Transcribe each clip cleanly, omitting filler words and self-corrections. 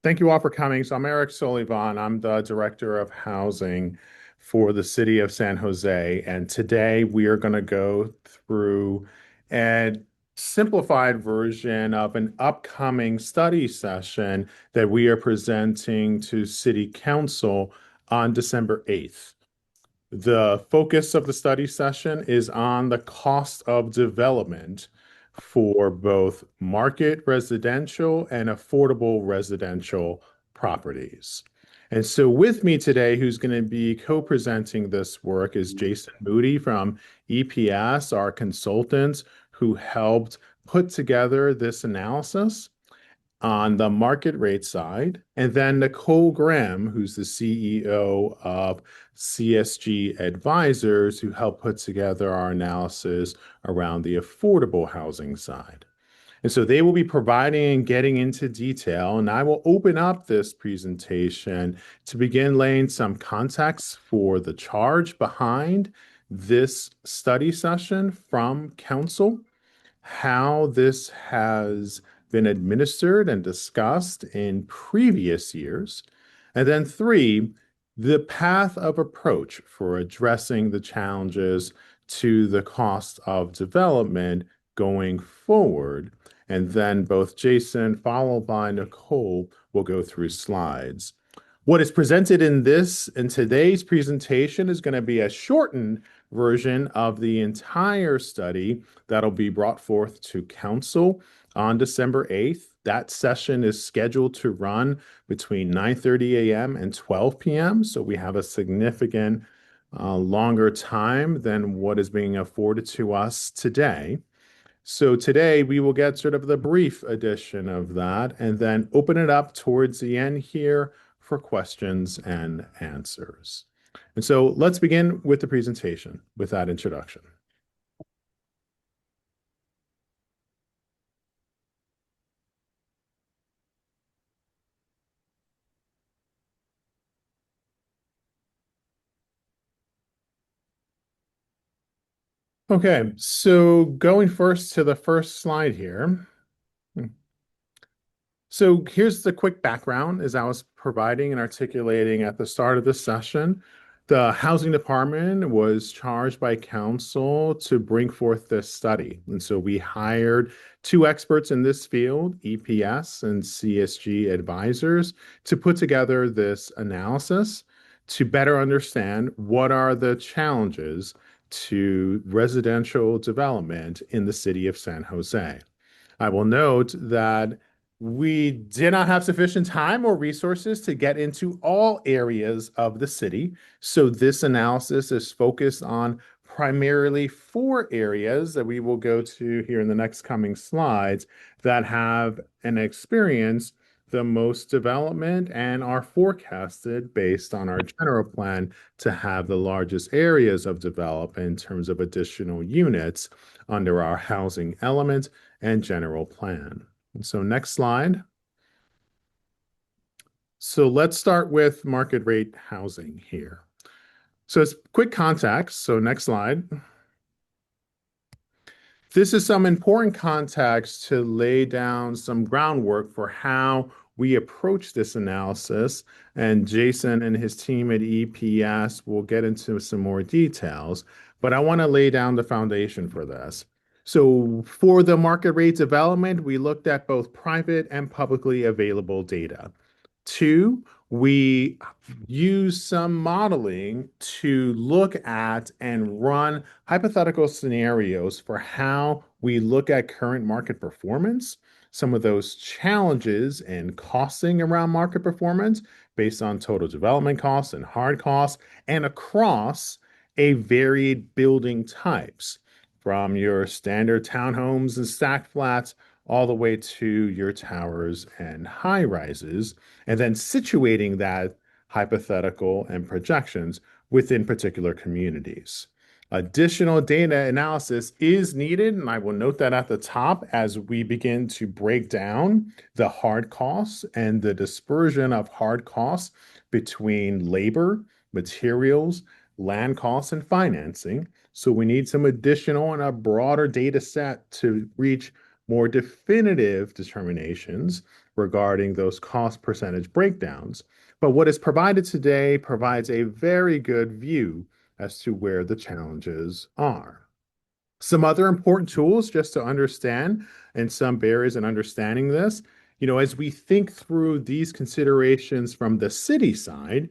Thank you all for coming. So I'm Eric Solivan. I'm the Director of Housing for the City of San Jose. And today we are going to go through a simplified version of an upcoming study session that we are presenting to City Council on December 8th. The focus of the study session is on the cost of development for both market residential and affordable residential properties. And so, with me today, who's going to be co-presenting this work is Jason Moody from EPS, our consultant who helped put together this analysis on the market rate side, and then Nicole Graham, who's the CEO of CSG Advisors, who helped put together our analysis around the affordable housing side. And so they will be providing and getting into detail, and I will open up this presentation to begin laying some context for the charge behind this study session from council, how this has been administered and discussed in previous years. And then three, the path of approach for addressing the challenges to the cost of development going forward. And then both Jason, followed by Nicole, will go through slides. What is presented in today's presentation is going to be a shortened version of the entire study that'll be brought forth to council on December 8th. That session is scheduled to run between 9:30 a.m. and 12 p.m. So we have a significant longer time than what is being afforded to us today. So today we will get sort of the brief edition of that and then open it up towards the end here for questions and answers. And so let's begin with the presentation with that introduction. Okay, so going first to the first slide here. So here's the quick background as I was providing and articulating at the start of the session. The housing department was charged by council to bring forth this study. And so we hired two experts in this field, EPS and CSG advisors, to put together this analysis to better understand what are the challenges to residential development in the city of San Jose. I will note that we did not have sufficient time or resources to get into all areas of the city. So this analysis is focused on primarily four areas that we will go to here in the next coming slides that have an experience the most development and are forecasted based on our general plan to have the largest areas of development in terms of additional units under our housing element and general plan. And so next slide. So let's start with market rate housing here. So it's quick context. So next slide. This is some important context to lay down some groundwork for how we approach this analysis. And Jason and his team at EPS will get into some more details, but I want to lay down the foundation for this. So for the market rate development, we looked at both private and publicly available data. Two, we use some modeling to look at and run hypothetical scenarios for how we look at current market performance, some of those challenges and costing around market performance based on total development costs and hard costs, and across a varied building types, from your standard townhomes and stacked flats all the way to your towers and high rises, and then situating that hypothetical and projections within particular communities. Additional data analysis is needed, and I will note that at the top as we begin to break down the hard costs and the dispersion of hard costs between labor, materials, land costs, and financing. So we need some additional and a broader data set to reach more definitive determinations regarding those cost percentage breakdowns. But what is provided today provides a very good view as to where the challenges are. Some other important tools just to understand and some barriers in understanding this. As we think through these considerations from the city side,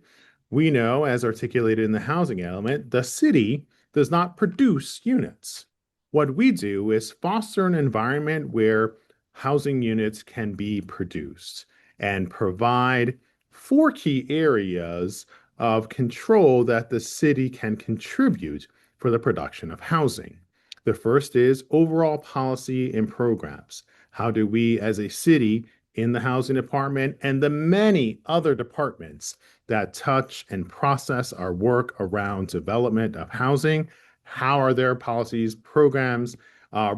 we know, as articulated in the housing element, the city does not produce units. What we do is foster an environment where housing units can be produced and provide four key areas of control that the city can contribute for the production of housing. The first is overall policy and programs. How do we, as a city, in the housing department and the many other departments that touch and process our work around development of housing, how are their policies, programs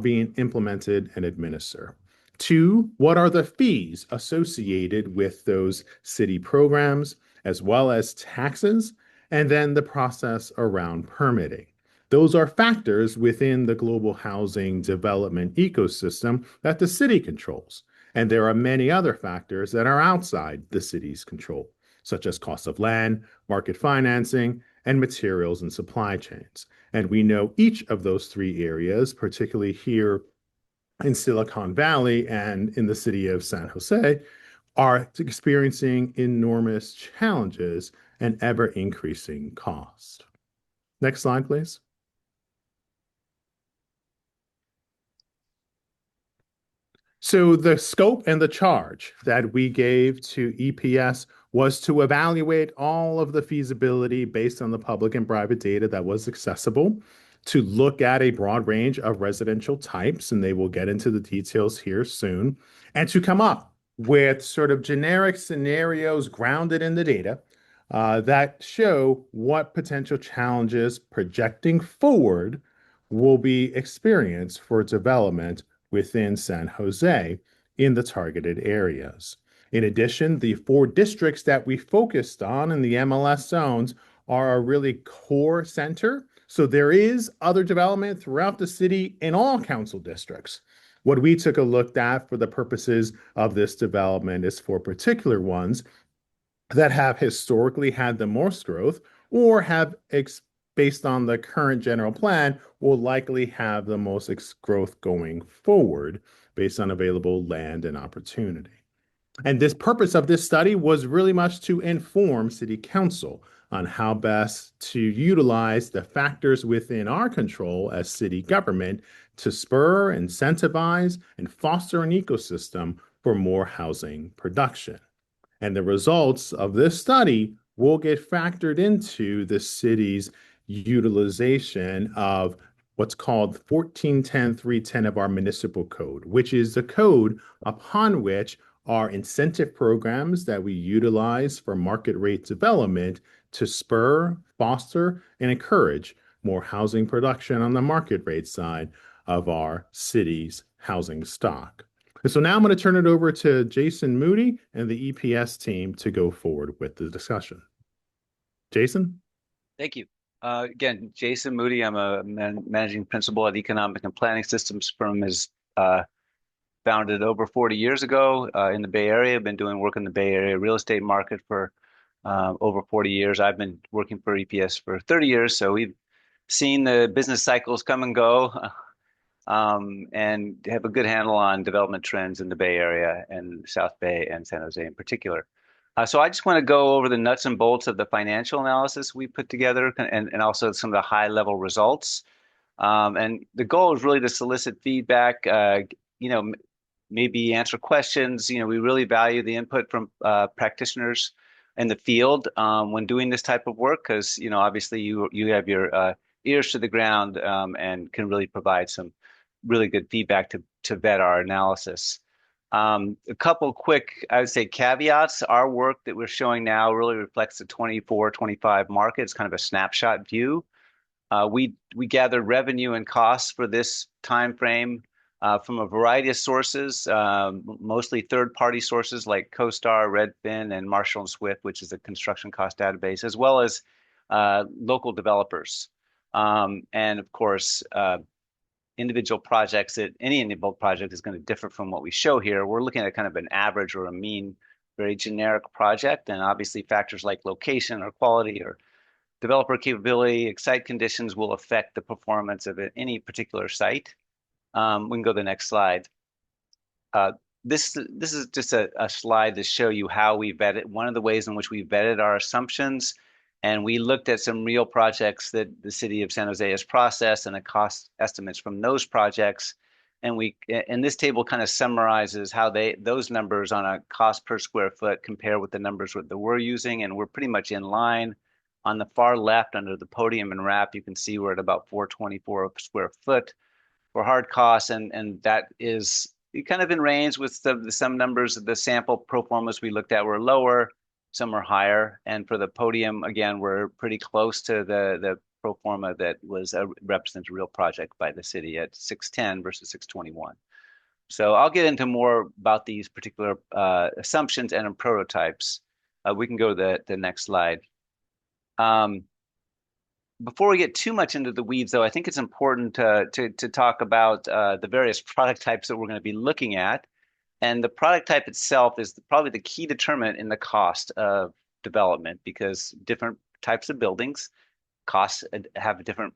being implemented and administered? Two, what are the fees associated with those city programs, as well as taxes? And then the process around permitting. Those are factors within the global housing development ecosystem that the city controls. And there are many other factors that are outside the city's control, such as cost of land, market financing, and materials and supply chains. And we know each of those three areas, particularly here in Silicon Valley and in the city of San Jose, are experiencing enormous challenges and ever increasing cost. Next slide, please. So the scope and the charge that we gave to EPS was to evaluate all of the feasibility based on the public and private data that was accessible, to look at a broad range of residential types, and they will get into the details here soon, and to come up with sort of generic scenarios grounded in the data that show what potential challenges projecting forward will be experienced for development within San Jose in the targeted areas. In addition, the four districts that we focused on in the MLS zones are a really core center. So there is other development throughout the city in all council districts. What we took a look at for the purposes of this development is for particular ones that have historically had the most growth or have based on the current general plan, will likely have the most growth going forward based on available land and opportunity. And this purpose of this study was really much to inform City Council on how best to utilize the factors within our control as city government to spur, incentivize, and foster an ecosystem for more housing production. And the results of this study will get factored into the city's utilization of what's called 1410.310 of our municipal code, which is the code upon which our incentive programs that we utilize for market rate development to spur, foster, and encourage more housing production on the market rate side of our city's housing stock. And so now I'm going to turn it over to Jason Moody and the EPS team to go forward with the discussion. Jason? Thank you. Again, Jason Moody. I'm a managing principal at Economic and Planning Systems firm. Is founded over 40 years ago in the Bay Area. I've been doing work in the Bay Area real estate market for over 40 years. I've been working for EPS for 30 years, so we've seen the business cycles come and go, and have a good handle on development trends in the Bay Area and South Bay and San Jose in particular. So I just want to go over the nuts and bolts of the financial analysis we put together and also some of the high level results. And the goal is really to solicit feedback, maybe answer questions. We really value the input from practitioners in the field when doing this type of work, because obviously you have your ears to the ground and can really provide some really good feedback to vet our analysis. A couple quick, I would say, caveats. Our work that we're showing now really reflects the 24-25 market. It's kind of a snapshot view. We gathered revenue and costs for this time frame from a variety of sources, mostly third-party sources like CoStar, Redfin, and Marshall & Swift, which is a construction cost database, as well as local developers. And of course, individual projects that any individual project is going to differ from what we show here. We're looking at kind of an average or a mean, very generic project, and obviously factors like location or quality or developer capability, site conditions will affect the performance of any particular site. We can go to the next slide. Uh, this is just a slide to show you how we vetted, one of the ways in which we vetted our assumptions. And we looked at some real projects that the city of San Jose has processed and the cost estimates from those projects. And this table kind of summarizes how those numbers on a cost per square foot compare with the numbers that we're using. And we're pretty much in line. On the far left under the podium and wrap, you can see we're at about 424 a square foot for hard costs, and that is kind of in range with some numbers of the sample pro formas we looked at were lower, some are higher, and for the podium again we're pretty close to the pro forma that was represents a real project by the city at 610 versus 621. So I'll get into more about these particular assumptions and prototypes. We can go to the next slide. Um, Before we get too much into the weeds, though, I think it's important to talk about the various product types that we're going to be looking at. And the product type itself is probably the key determinant in the cost of development because different types of buildings costs have different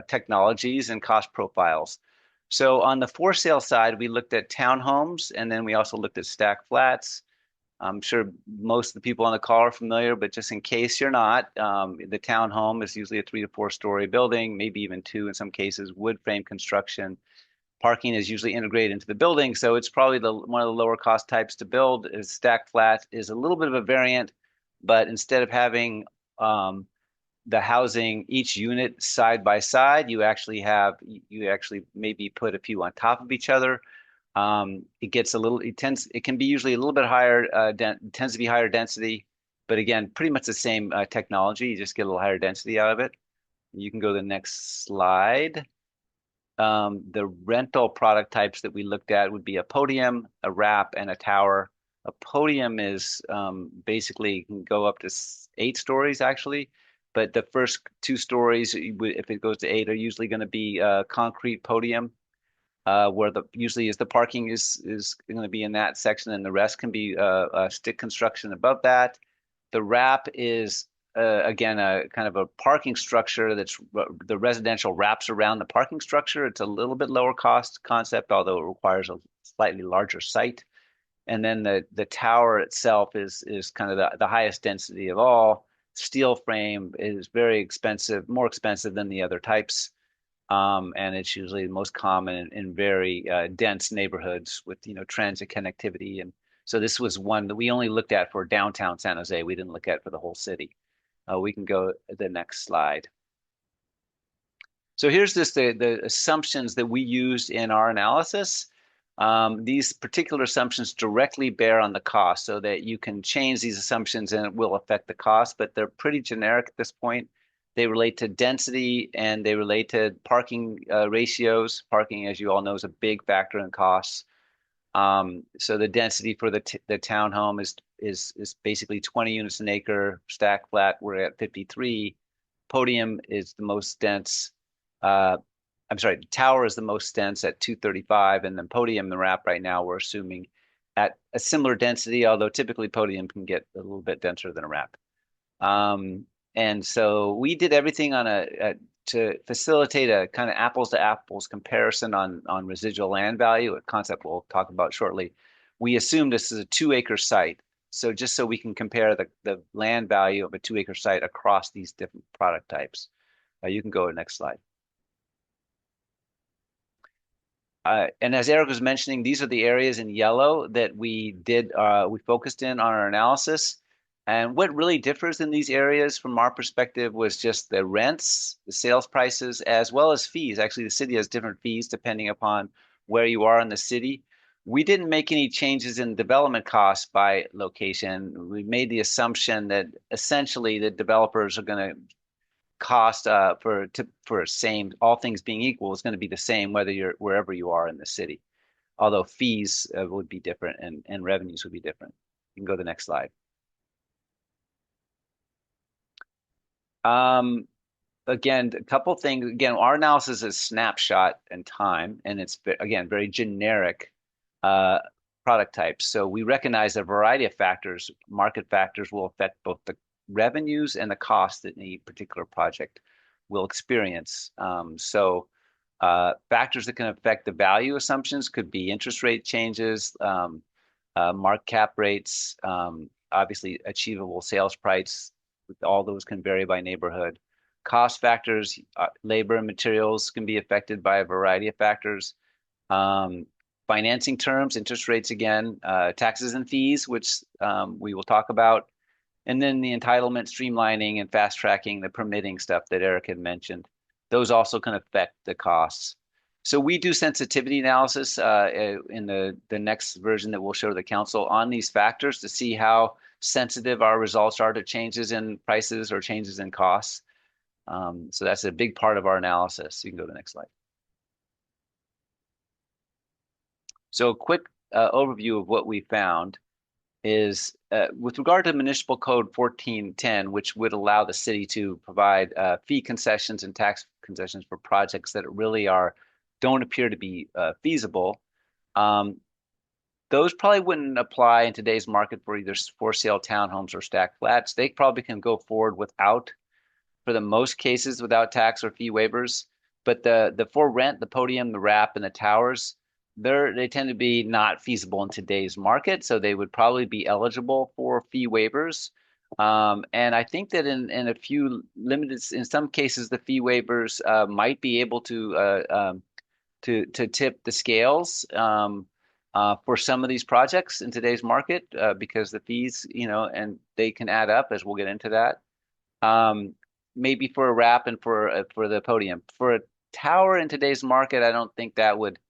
technologies and cost profiles. So on the for sale side, we looked at townhomes and then we also looked at stack flats. I'm sure most of the people on the call are familiar, but just in case you're not, the townhome is usually a 3 to 4 story building, maybe even two in some cases, wood frame construction. Parking is usually integrated into the building, so it's probably one of the lower cost types to build. Is stack flat is a little bit of a variant, but instead of having the housing each unit side by side, you actually maybe put a few on top of each other. It can be usually a little bit higher, tends to be higher density, but again, pretty much the same technology. You just get a little higher density out of it. You can go to the next slide. The rental product types that we looked at would be a podium, a wrap, and a tower. A podium is basically can go up to 8 stories actually, but the first 2 stories, if it goes to 8, are usually going to be concrete podium where the usually is the parking is going to be in that section, and the rest can be stick construction above that. The wrap is again a kind of a parking structure that's the residential wraps around the parking structure. It's a little bit lower cost concept, although it requires a slightly larger site. And then the tower itself is kind of the highest density of all. Steel frame is very expensive, more expensive than the other types. And it's usually the most common in very dense neighborhoods with transit connectivity. And so this was one that we only looked at for downtown San Jose. We didn't look at for the whole city. We can go to the next slide. So here's just the assumptions that we used in our analysis. These particular assumptions directly bear on the cost so that you can change these assumptions and it will affect the cost, but they're pretty generic at this point. They relate to density and they relate to parking ratios. Parking, as you all know, is a big factor in costs. So the density for the townhome is basically 20 units an acre. Stack flat, we're at 53. Podium is the most dense. I'm sorry, tower is the most dense at 235, and then podium, the wrap right now, we're assuming at a similar density, although typically podium can get a little bit denser than a wrap. And so we did everything to facilitate a kind of apples to apples comparison on residual land value, a concept we'll talk about shortly. We assume this is a 2 acre site. So just so we can compare the land value of a 2 acre site across these different product types. You can go to the next slide. And as Eric was mentioning, these are the areas in yellow that we focused in on our analysis. And what really differs in these areas from our perspective was just the rents, the sales prices, as well as fees. Actually, the city has different fees depending upon where you are in the city. We didn't make any changes in development costs by location. We made the assumption that essentially the developers are going to cost for same all things being equal is going to be the same whether you're wherever you are in the city. Although fees would be different and revenues would be different. You can go to the next slide. Um, again, a couple things. Again, our analysis is snapshot in time, and it's again very generic uh, product types. So we recognize a variety of factors, market factors, will affect both the revenues and the cost that any particular project will experience. Factors that can affect the value assumptions could be interest rate changes, mark cap rates, obviously achievable sales price. All those can vary by neighborhood. Cost factors, labor and materials can be affected by a variety of factors. Um, Financing terms, interest rates again, taxes and fees, which we will talk about. And then the entitlement streamlining and fast tracking, the permitting stuff that Eric had mentioned, those also can affect the costs. So we do sensitivity analysis in the next version that we'll show the council on these factors to see how sensitive our results are to changes in prices or changes in costs. So that's a big part of our analysis. You can go to the next slide. So a quick overview of what we found is with regard to Municipal Code 1410, which would allow the city to provide fee concessions and tax concessions for projects that really don't appear to be feasible. Um, those probably wouldn't apply in today's market for either for sale townhomes or stacked flats. They probably can go forward without, for the most cases, without tax or fee waivers. But the for rent, the podium, the wrap, and the towers, they tend to be not feasible in today's market, so they would probably be eligible for fee waivers. And I think that in a few limited, in some cases, the fee waivers might be able to tip the scales for some of these projects in today's market because the fees, and they can add up as we'll get into that. Um, Maybe for a wrap and for the podium. For a tower in today's market, I don't think that would.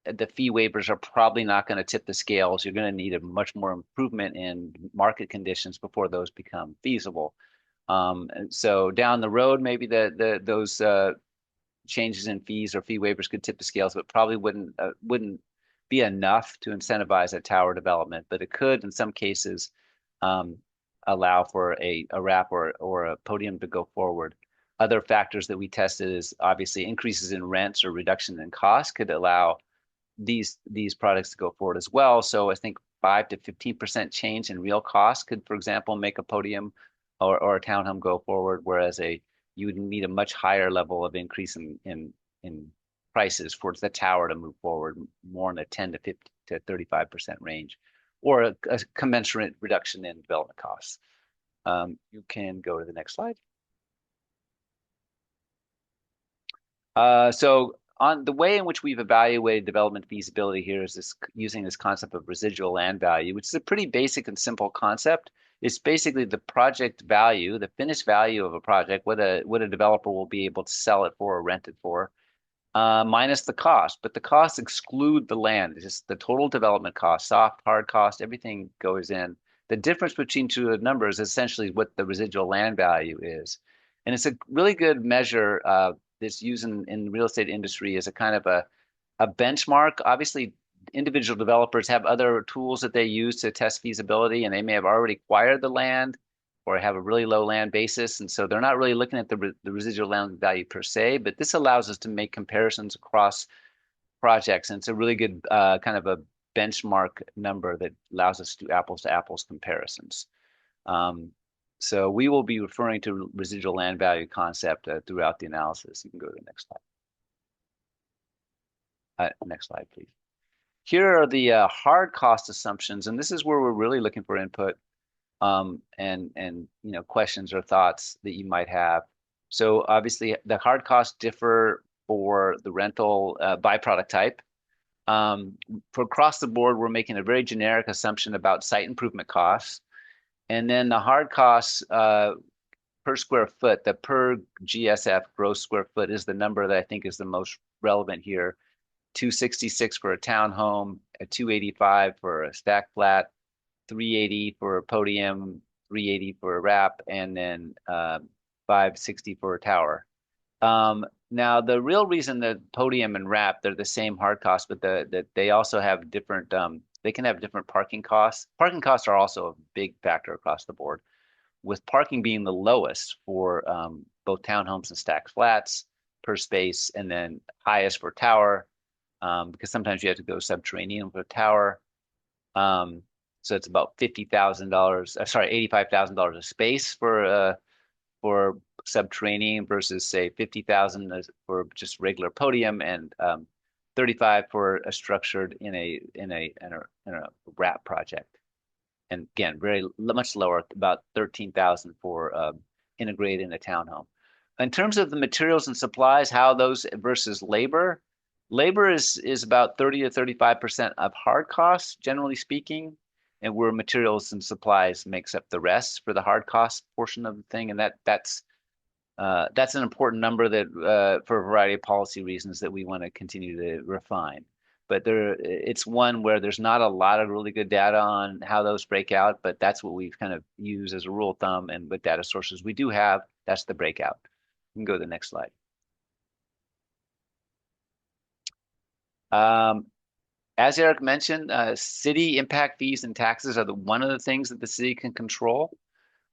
The fee waivers are probably not going to tip the scales. You're going to need a much more improvement in market conditions before those become feasible. And so down the road, maybe those changes in fees or fee waivers could tip the scales, but probably wouldn't be enough to incentivize a tower development. But it could, in some cases, um, allow for a wrap or a podium to go forward. Other factors that we tested is obviously increases in rents or reduction in costs could allow these products to go forward as well. So I think 5 to 15% change in real cost could, for example, make a podium or a townhome go forward, whereas you would need a much higher level of increase in prices for the tower to move forward, more in the 10 to 50 to 35% range, or a commensurate reduction in development costs. You can go to the next slide. So on the way in which we've evaluated development feasibility here is using this concept of residual land value, which is a pretty basic and simple concept. It's basically the project value, the finished value of a project, what a developer will be able to sell it for or rent it for, minus the cost. But the costs exclude the land. It's just the total development cost, soft, hard cost, everything goes in. The difference between two numbers is essentially what the residual land value is. And it's a really good measure that's used in the real estate industry as a kind of a benchmark. Obviously, individual developers have other tools that they use to test feasibility, and they may have already acquired the land or have a really low land basis. And so they're not really looking at the residual land value per se, but this allows us to make comparisons across projects. And it's a really good kind of a benchmark number that allows us to do apples to apples comparisons. Um, so we will be referring to residual land value concept throughout the analysis. You can go to the next slide. Next slide, please. Here are the hard cost assumptions, and this is where we're really looking for input and questions or thoughts that you might have. So obviously the hard costs differ for the rental byproduct type. For across the board, we're making a very generic assumption about site improvement costs. And then the hard costs per square foot, the per GSF gross square foot is the number that I think is the most relevant here. 266 for a townhome, a 285 for a stack flat, 380 for a podium, 380 for a wrap, and then 560 for a tower. Now, the real reason that podium and wrap, they're the same hard cost, but that they also have different, they can have different parking costs. Parking costs are also a big factor across the board. with parking being the lowest for both townhomes and stacked flats per space, and then highest for tower, because sometimes you have to go subterranean for a tower. Um, so it's about $50,000, sorry, $85,000 a space for subterranean versus say 50,000 for just regular podium, and 35 for a structured in a wrap project. And again, very much lower, about 13,000 for integrated in a townhome. In terms of the materials and supplies, how those versus labor, labor is about 30 to 35% of hard costs, generally speaking, and where materials and supplies makes up the rest for the hard cost portion of the thing. And that's an important number that for a variety of policy reasons that we want to continue to refine. But it's one where there's not a lot of really good data on how those break out, but that's what we've kind of used as a rule of thumb. And with data sources we do have, that's the breakout. You can go to the next slide. Um, as Eric mentioned, city impact fees and taxes are one of the things that the city can control.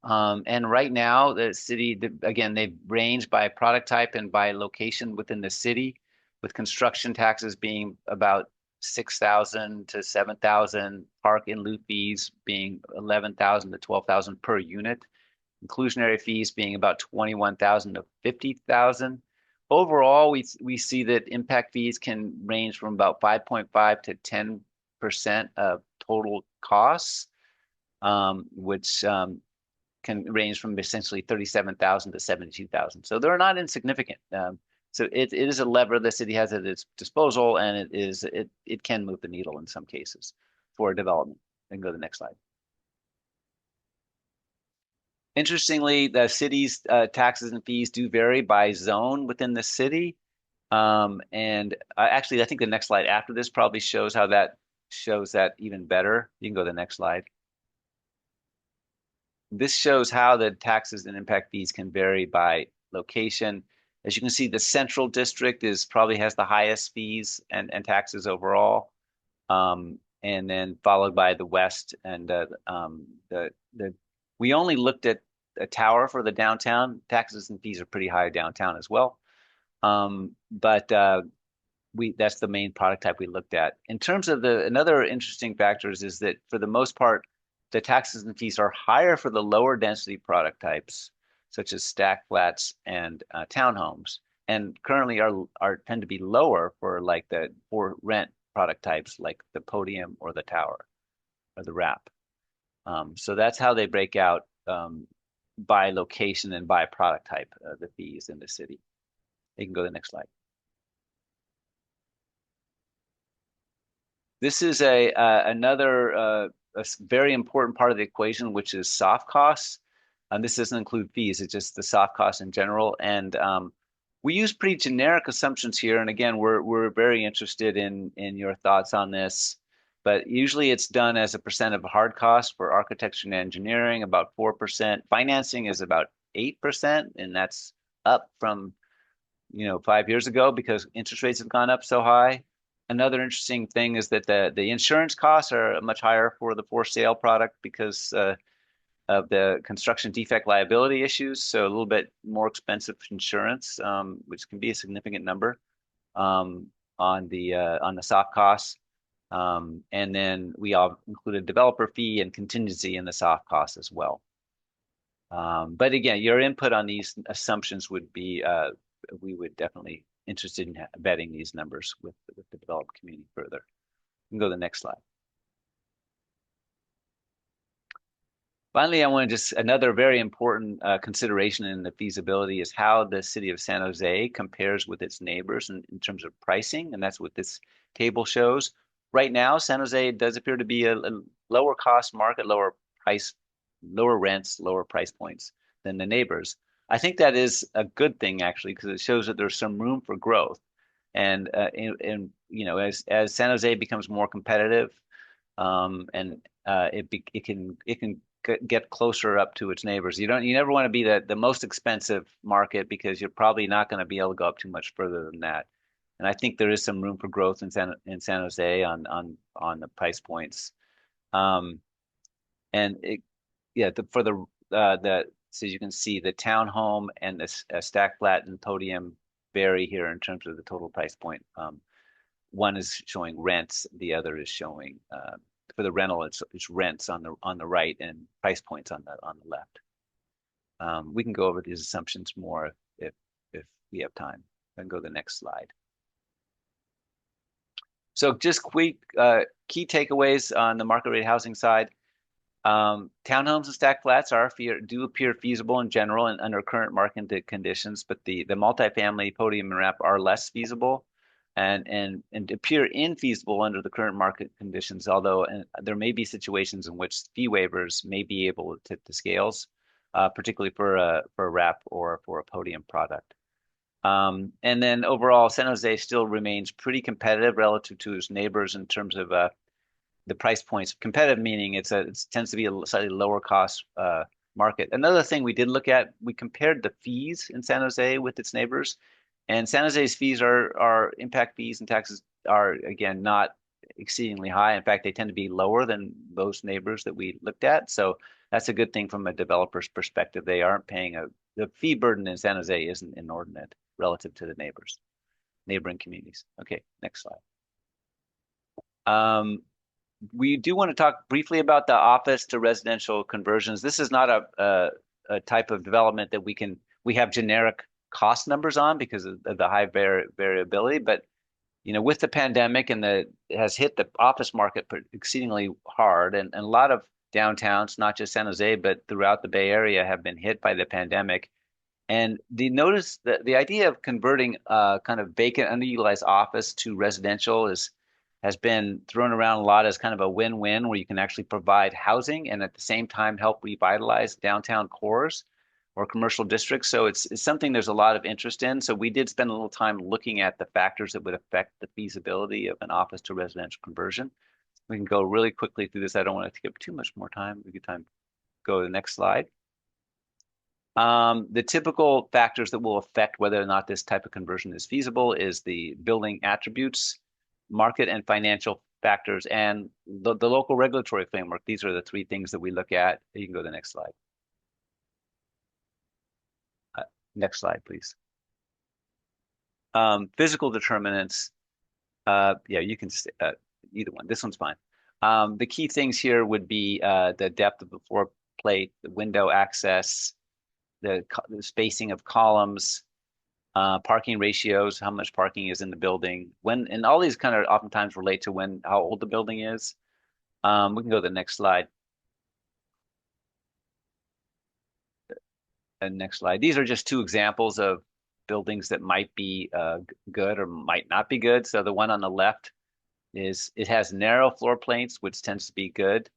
And right now, the city, again, they range by product type and by location within the city, with construction taxes being about 6,000 to 7,000, park in lieu fees being 11,000 to 12,000 per unit, inclusionary fees being about 21,000 to 50,000. Overall, we see that impact fees can range from about 5.5 to 10% of total costs, which can range from essentially 37,000 to 72,000. So they're not insignificant. So it is a lever the city has at its disposal, and it can move the needle in some cases for development. And go to the next slide. Interestingly, the city's taxes and fees do vary by zone within the city. And actually, I think the next slide after this probably shows how that shows that even better. You can go to the next slide. This shows how the taxes and impact fees can vary by location. As you can see, the central district probably has the highest fees and taxes overall, and then followed by the west. And the we only looked at a tower for the downtown. Taxes and fees are pretty high downtown as well. But that's the main product type we looked at. In terms of another interesting factors is that for the most part, the taxes and fees are higher for the lower density product types, such as stack flats and townhomes, and currently tend to be lower for like the for rent product types like the podium or the tower or the wrap. So that's how they break out by location and by product type, the fees in the city. You can go to the next slide. This is another a very important part of the equation, which is soft costs. And this doesn't include fees; it's just the soft costs in general. And we use pretty generic assumptions here. And again, we're very interested in your thoughts on this. But usually, it's done as a percent of hard cost for architecture and engineering, about 4%. Financing is about 8%, and that's up from 5 years ago because interest rates have gone up so high. Another interesting thing is that the insurance costs are much higher for the for sale product because of the construction defect liability issues. So a little bit more expensive insurance, which can be a significant number on the soft costs. And then we all included developer fee and contingency in the soft costs as well. But again, your input on these assumptions would be we would definitely interested in vetting these numbers with the development community further. You can go to the next slide. Finally, I want to just another very important consideration in the feasibility is how the city of San Jose compares with its neighbors in terms of pricing, and that's what this table shows. Right now, San Jose does appear to be a lower cost market, lower price, lower rents, lower price points than the neighbors. I think that is a good thing actually because it shows that there's some room for growth. And as San Jose becomes more competitive, and it can get closer up to its neighbors. You never want to be the most expensive market because you're probably not going to be able to go up too much further than that. And I think there is some room for growth in San Jose on the price points. And for the so you can see the townhome and the stack flat and podium vary here in terms of the total price point. One is showing rents, the other is showing for the rental, it's rents on the right and price points on the left. We can go over these assumptions more if we have time. I can go to the next slide. So just quick key takeaways on the market rate housing side. Townhomes and stack flats do appear feasible in general and under current market conditions, but the multifamily podium and wrap are less feasible and appear infeasible under the current market conditions, although there may be situations in which fee waivers may be able to tip the scales, particularly for a wrap or for a podium product. And then overall, San Jose still remains pretty competitive relative to its neighbors in terms of the price points. Competitive meaning it tends to be a slightly lower cost market. Another thing we did look at, we compared the fees in San Jose with its neighbors, and San Jose's fees are impact fees and taxes are again not exceedingly high. In fact, they tend to be lower than those neighbors that we looked at. So that's a good thing from a developer's perspective. They aren't paying the fee burden in San Jose isn't inordinate relative to the neighboring communities. Okay, next slide. We do want to talk briefly about the office to residential conversions. This is not a type of development that we have generic cost numbers on because of the high variability. But with the pandemic it has hit the office market exceedingly hard, and a lot of downtowns, not just San Jose, but throughout the Bay Area, have been hit by the pandemic. And the idea of converting kind of vacant, underutilized office to residential has been thrown around a lot as kind of a win-win where you can actually provide housing and at the same time help revitalize downtown cores or commercial districts. So it's something there's a lot of interest in. So we did spend a little time looking at the factors that would affect the feasibility of an office to residential conversion. We can go really quickly through this. I don't want to take up too much more time. We get time. Go to the next slide. The typical factors that will affect whether or not this type of conversion is feasible is the building attributes, market and financial factors, and the local regulatory framework. These are the three things that we look at. You can go to the next slide. Next slide, please. Physical determinants. Yeah, you can either one. This one's fine. The key things here would be the depth of the floor plate, the window access, the spacing of columns, parking ratios, how much parking is in the building, and all these kind of oftentimes relate to how old the building is. We can go to the next slide. And next slide. These are just two examples of buildings that might be good or might not be good. So the one on the left it has narrow floor plates, which tends to be good.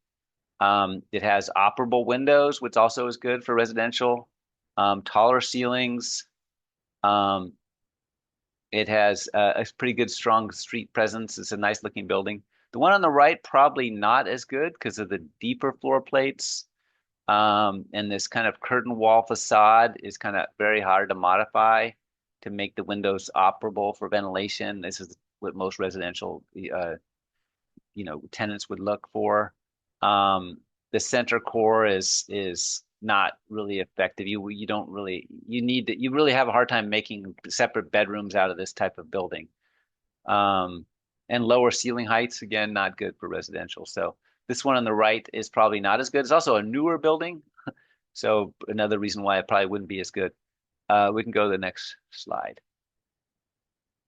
It has operable windows, which also is good for residential. Taller ceilings. It has a pretty good, strong street presence. It's a nice looking building. The one on the right, probably not as good because of the deeper floor plates. And this kind of curtain wall facade is kind of very hard to modify to make the windows operable for ventilation. This is what most residential, tenants would look for. The center core is not really effective. You really have a hard time making separate bedrooms out of this type of building. And lower ceiling heights, again, not good for residential. So this one on the right is probably not as good. It's also a newer building, so another reason why it probably wouldn't be as good. We can go to the next slide.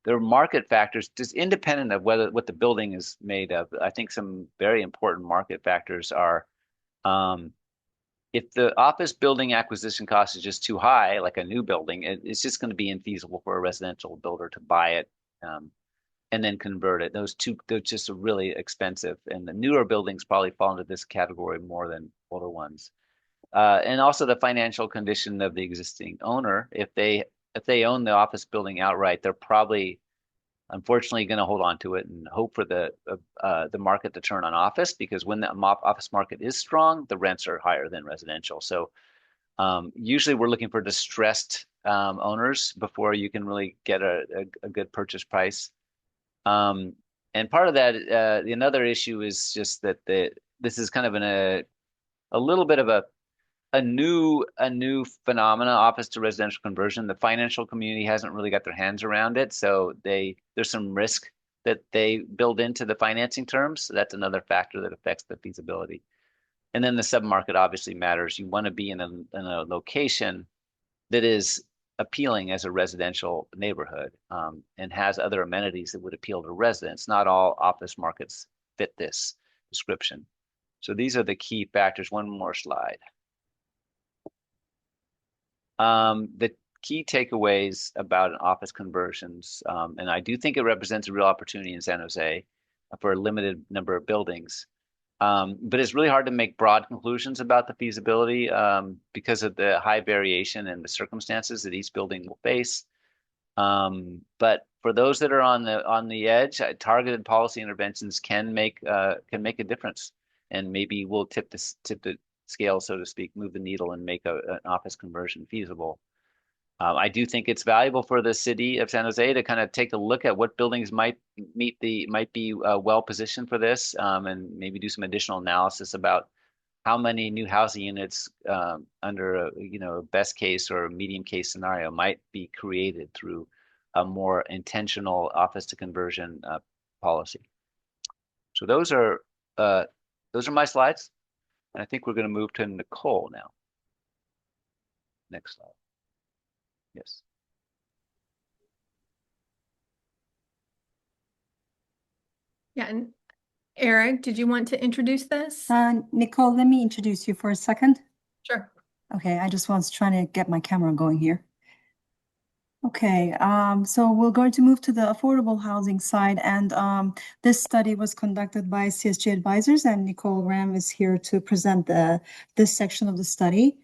There are market factors, just independent of what the building is made of. I think some very important market factors are if the office building acquisition cost is just too high, like a new building, it's just going to be infeasible for a residential builder to buy it and then convert it. They're just really expensive, and the newer buildings probably fall into this category more than older ones. And also the financial condition of the existing owner. If they own the office building outright, they're probably unfortunately going to hold on to it and hope for the market to turn on office, because when the office market is strong, the rents are higher than residential. So usually we're looking for distressed owners before you can really get a good purchase price. And part of that, another issue is just that this is kind of a little bit of a new phenomena, office to residential conversion. The financial community hasn't really got their hands around it, so there's some risk that they build into the financing terms. So that's another factor that affects the feasibility. And then the submarket obviously matters. You want to be in a location that is appealing as a residential neighborhood, and has other amenities that would appeal to residents. Not all office markets fit this description. So these are the key factors. One more slide. The key takeaways about an office conversions, and I do think it represents a real opportunity in San Jose for a limited number of buildings. But it's really hard to make broad conclusions about the feasibility, because of the high variation and the circumstances that each building will face. But for those that are on the edge, targeted policy interventions can make a difference, and maybe will tip the scale, so to speak, move the needle and make an office conversion feasible. I do think it's valuable for the city of San Jose to kind of take a look at what buildings might be well positioned for this, and maybe do some additional analysis about how many new housing units, under a best case or a medium case scenario, might be created through a more intentional office to conversion policy. So those are my slides, and I think we're going to move to Nicole now. Next slide. Yes. Yeah, and Eric, did you want to introduce this? Nicole, let me introduce you for a second. Sure. Okay, I just was trying to get my camera going here. Okay, so we're going to move to the affordable housing side, and this study was conducted by CSG Advisors, and Nicole Graham is here to present this section of the study.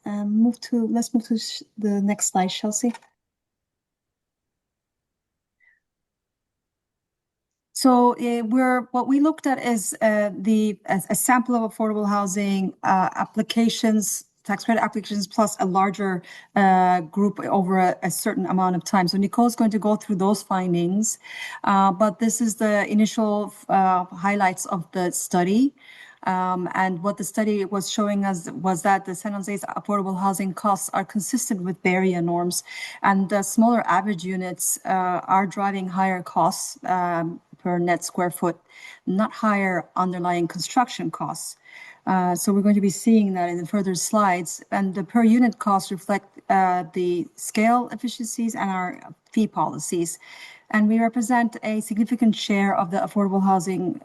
Let's move to the next slide, Chelsea. So what we looked at is a sample of affordable housing applications, tax credit applications, plus a larger group over a certain amount of time. So Nicole's going to go through those findings, but this is the initial highlights of the study. And what the study was showing us was that the San Jose's affordable housing costs are consistent with Bay Area norms, and the smaller average units are driving higher costs per net square foot, not higher underlying construction costs. So we're going to be seeing that in the further slides, and the per unit costs reflect the scale efficiencies and our fee policies. And we represent a significant share of the affordable housing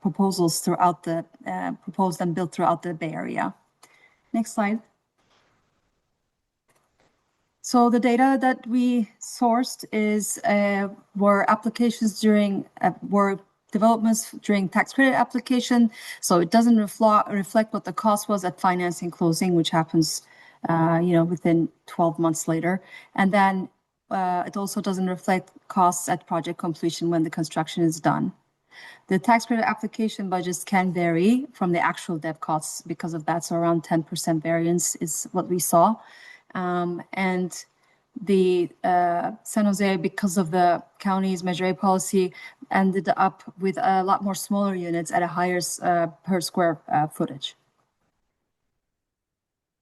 proposals proposed and built throughout the Bay Area. Next slide. So the data that we sourced were developments during tax credit application. So it doesn't reflect what the cost was at financing closing, which happens, within 12 months later. And then it also doesn't reflect costs at project completion when the construction is done. The tax credit application budgets can vary from the actual debt costs because of that. So around 10% variance is what we saw. And the San Jose, because of the county's Measure A policy, ended up with a lot more smaller units at a higher per square footage.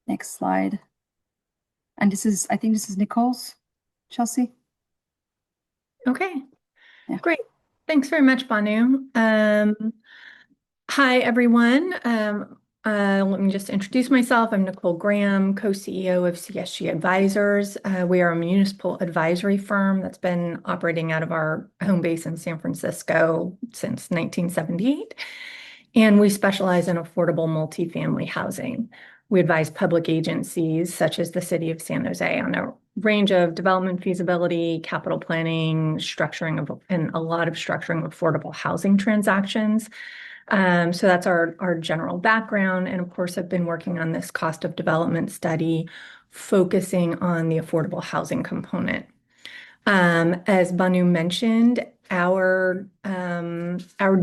Next slide. And I think this is Nicole's. Chelsea? Okay, Yeah. great. Thanks very much, Banu. Hi, everyone. Let me just introduce myself. I'm Nicole Graham, co-CEO of CSG Advisors. We are a municipal advisory firm that's been operating out of our home base in San Francisco since 1978. And we specialize in affordable multifamily housing. We advise public agencies such as the City of San Jose on a range of development feasibility, capital planning, and a lot of structuring of affordable housing transactions. So that's our general background. And of course, I've been working on this cost of development study, focusing on the affordable housing component. As Banu mentioned, our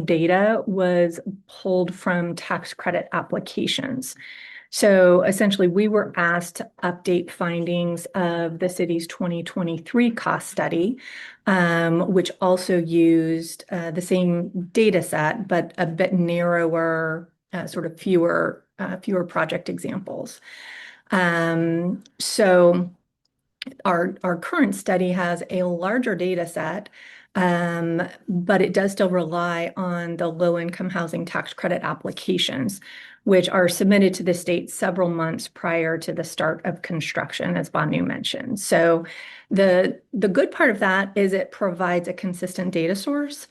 data was pulled from tax credit applications. So essentially, we were asked to update findings of the city's 2023 cost study, which also used the same data set, but a bit narrower, sort of fewer fewer project examples. So our current study has a larger data set, but it does still rely on the low-income housing tax credit applications, which are submitted to the state several months prior to the start of construction, as Banu mentioned. So the good part of that is it provides a consistent data source.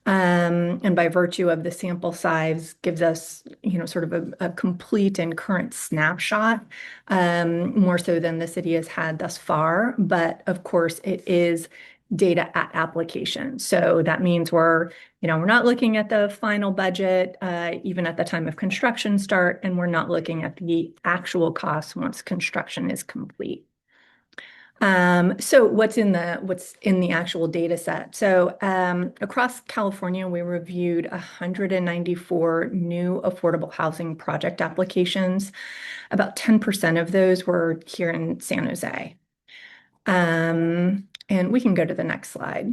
And by virtue of the sample size gives us, sort of a complete and current snapshot, more so than the city has had thus far. But of course, it is data at application. So that means we're not looking at the final budget, even at the time of construction start, and we're not looking at the actual costs once construction is complete. So what's in the actual data set? So across California, we reviewed 194 new affordable housing project applications. About 10% of those were here in San Jose. And we can go to the next slide.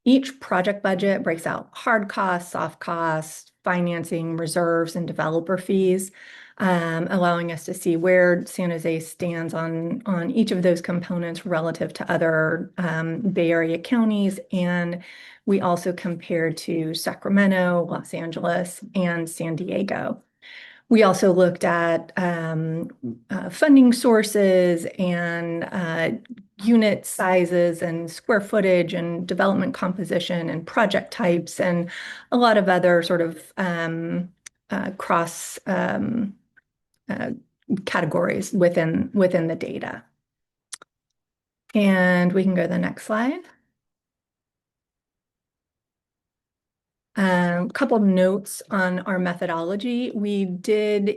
Each project budget breaks out hard costs, soft costs, financing, reserves, and developer fees, allowing us to see where San Jose stands on each of those components relative to other Bay Area counties. And we also compared to Sacramento, Los Angeles, and San Diego. We also looked at funding sources and unit sizes and square footage and development composition and project types and a lot of other sort of cross categories within the data. And we can go to the next slide. A couple of notes on our methodology. We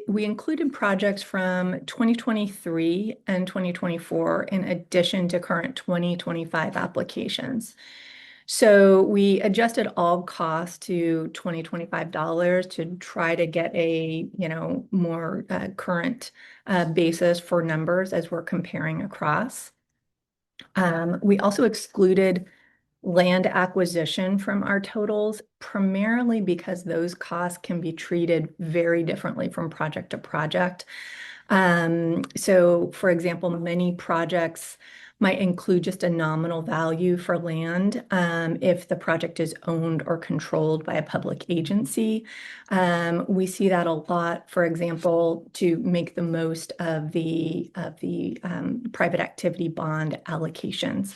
included projects from 2023 and 2024 in addition to current 2025 applications. So we adjusted all costs to $2025 to try to get a more current basis for numbers as we're comparing across. We also excluded land acquisition from our totals, primarily because those costs can be treated very differently from project to project. So, for example, many projects might include just a nominal value for land if the project is owned or controlled by a public agency. We see that a lot, for example, to make the most of the private activity bond allocations,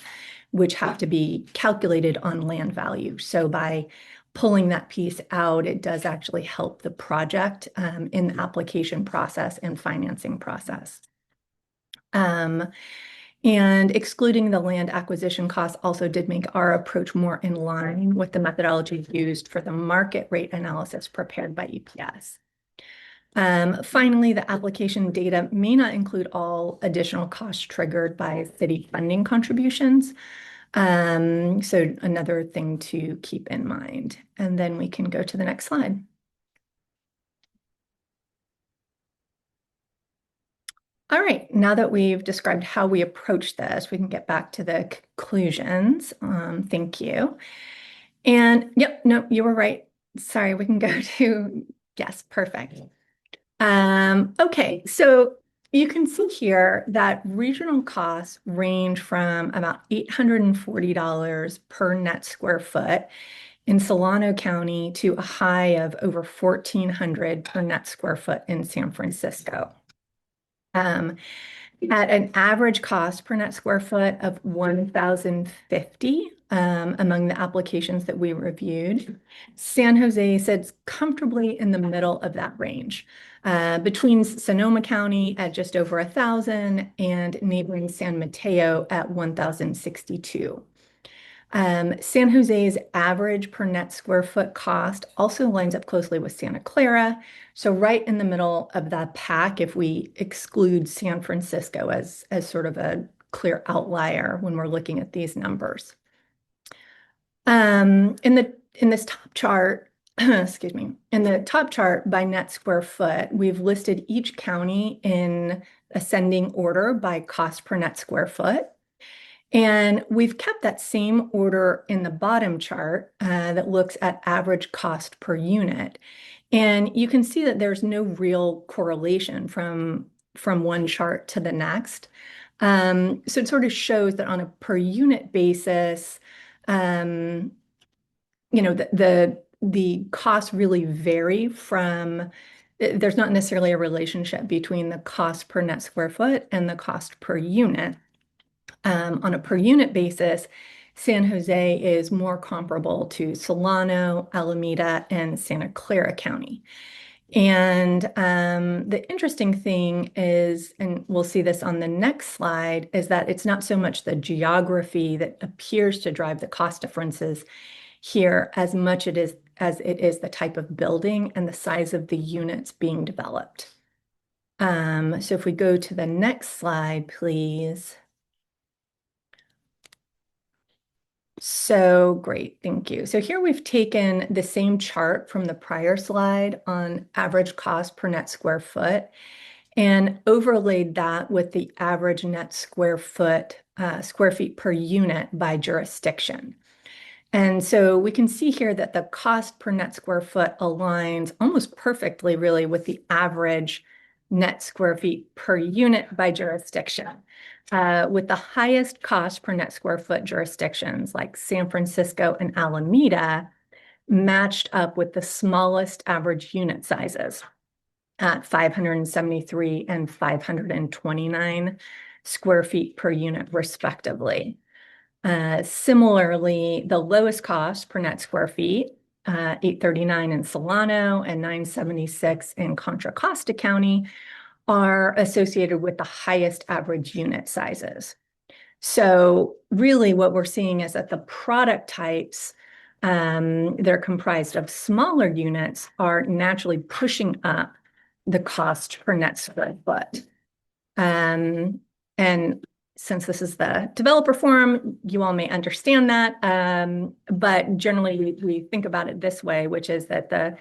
which have to be calculated on land value. So by pulling that piece out, it does actually help the project in the application process and financing process. And excluding the land acquisition costs also did make our approach more in line with the methodology used for the market rate analysis prepared by EPS. Finally, the application data may not include all additional costs triggered by city funding contributions. So another thing to keep in mind. And then we can go to the next slide. All right, now that we've described how we approach this, we can get back to the conclusions. Thank you. And yep, no, you were right. Sorry, we can go to, yes, perfect. Okay, so you can see here that regional costs range from about $840 per net square foot in Solano County to a high of over $1,400 per net square foot in San Francisco. At an average cost per net square foot of $1,050 among the applications that we reviewed, San Jose sits comfortably in the middle of that range, between Sonoma County at just over $1,000 and neighboring San Mateo at $1,062. San Jose's average per net square foot cost also lines up closely with Santa Clara. So right in the middle of that pack, if we exclude San Francisco as sort of a clear outlier when we're looking at these numbers. In this top chart, excuse me, in the top chart by net square foot, we've listed each county in ascending order by cost per net square foot. And we've kept that same order in the bottom chart that looks at average cost per unit. And you can see that there's no real correlation from one chart to the next. So it sort of shows that on a per unit basis, the costs really vary from, there's not necessarily a relationship between the cost per net square foot and the cost per unit. On a per unit basis, San Jose is more comparable to Solano, Alameda, and Santa Clara County. And the interesting thing is, and we'll see this on the next slide, is that it's not so much the geography that appears to drive the cost differences here as much as it is the type of building and the size of the units being developed. So if we go to the next slide, please. So great, thank you. So here we've taken the same chart from the prior slide on average cost per net square foot and overlaid that with the average net square feet per unit by jurisdiction. And so we can see here that the cost per net square foot aligns almost perfectly, really, with the average net square feet per unit by jurisdiction. With the highest cost per net square foot jurisdictions like San Francisco and Alameda matched up with the smallest average unit sizes at 573 and 529 square feet per unit, respectively. Similarly, the lowest cost per net square feet, 839 in Solano and 976 in Contra Costa County, are associated with the highest average unit sizes. So really what we're seeing is that the product types they're comprised of smaller units are naturally pushing up the cost per net square foot. And since this is the developer forum, you all may understand that. But generally, we think about it this way, which is that the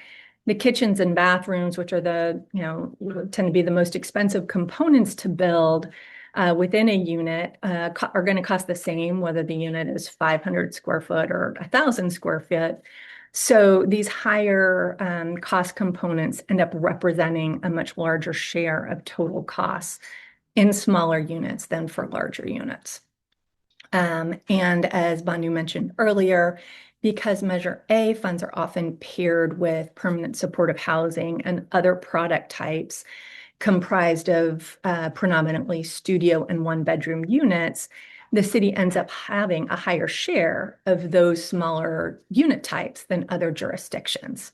kitchens and bathrooms, which are tend to be the most expensive components to build within a unit, are going to cost the same, whether the unit is 500 square foot or 1,000 square feet. So these higher cost components end up representing a much larger share of total costs in smaller units than for larger units. And as Banu mentioned earlier, because Measure A funds are often paired with permanent supportive housing and other product types comprised of predominantly studio and one-bedroom units, the city ends up having a higher share of those smaller unit types than other jurisdictions.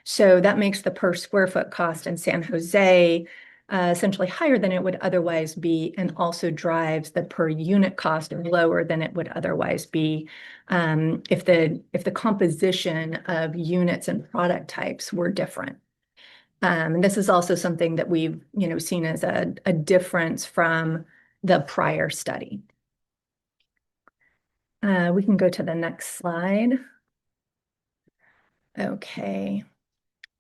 So that makes the per square foot cost in San Jose essentially higher than it would otherwise be, and also drives the per unit cost lower than it would otherwise be if the composition of units and product types were different. And this is also something that we've seen as a difference from the prior study. We can go to the next slide. Okay.